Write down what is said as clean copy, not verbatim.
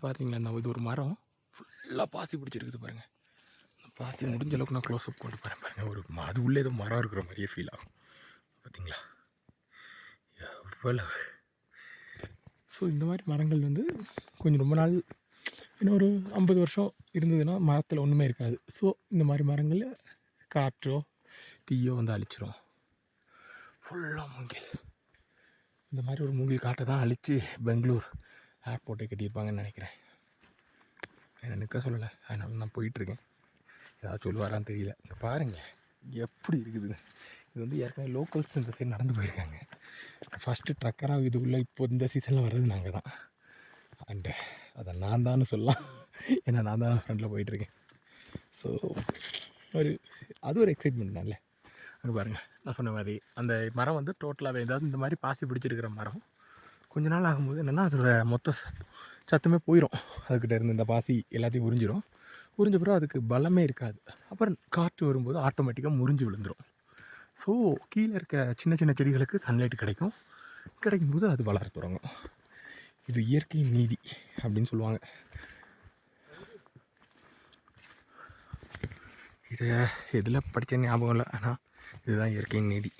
பார்த்தீங்கன்னா இது ஒரு மரம் ஃபுல்லாக பாசி பிடிச்சிருக்குது பாருங்கள். பாசி முடிஞ்ச அளவுக்கு நான் க்ளோஸ்அப் கொண்டு போகிறேன் பாருங்கள். ஒரு அது உள்ளே ஏதோ மரம் இருக்கிற மாதிரியே ஃபீல் ஆகும் பார்த்தீங்களா எவ்வளவு. ஸோ இந்த மாதிரி மரங்கள் வந்து கொஞ்சம் ரொம்ப நாள் இன்னும் ஒரு 50 வருஷம் இருந்ததுன்னா மரத்தில் ஒன்றுமே இருக்காது. ஸோ இந்த மாதிரி மரங்கள் காற்றோ தீயோ வந்து அழிச்சிரும். ஃபுல்லாக மூங்கில். இந்த மாதிரி ஒரு மூங்கில் காட்டை தான் அழித்து பெங்களூர் ஏர்போர்ட்டை கட்டியிருப்பாங்கன்னு நினைக்கிறேன். என்னை நிற்க சொல்லலை, அதனால நான் போயிட்டுருக்கேன். ஏதாவது சொல்லுவாரான்னு தெரியல. இங்கே பாருங்கள் எப்படி இருக்குதுன்னு. இது வந்து ஏற்கனவே லோக்கல்ஸ் இந்த சைடு நடந்து போயிருக்காங்க. ஃபஸ்ட்டு ட்ரக்கராக இது உள்ள இப்போ இந்த சீசனில் வர்றது நாங்கள் தான். அண்டு அதை நான் தான் சொல்லலாம், ஏன்னா நான் தான் ஃப்ரெண்டில் போயிட்டுருக்கேன். ஸோ அது ஒரு எக்ஸைட்மெண்ட் நல்ல. அங்கே பாருங்கள், நான் சொன்ன மாதிரி அந்த மரம் வந்து டோட்டலாகவே ஏதாவது இந்த மாதிரி பாசி பிடிச்சிருக்கிற மரம் கொஞ்ச நாள் ஆகும்போது என்னென்னா அதோட மொத்த சத்துமே போயிடும். அதுக்கிட்ட இருந்து இந்த பாசி எல்லாத்தையும் உறிஞ்சிடும். உறிஞ்ச பிறகு அதுக்கு பலமே இருக்காது. அப்புறம் காற்று வரும்போது ஆட்டோமேட்டிக்காக முறிஞ்சு விழுந்துடும். ஸோ கீழே இருக்க சின்ன சின்ன செடிகளுக்கு சன்லைட் கிடைக்கும்போது அது வளர தொடங்கும். இது இயற்கையின் நீதி அப்படின்னு சொல்லுவாங்க. இதை எதில் படித்த ஞாபகம் இல்லை, ஆனால் இதுதான் இயற்கையின் நீதி.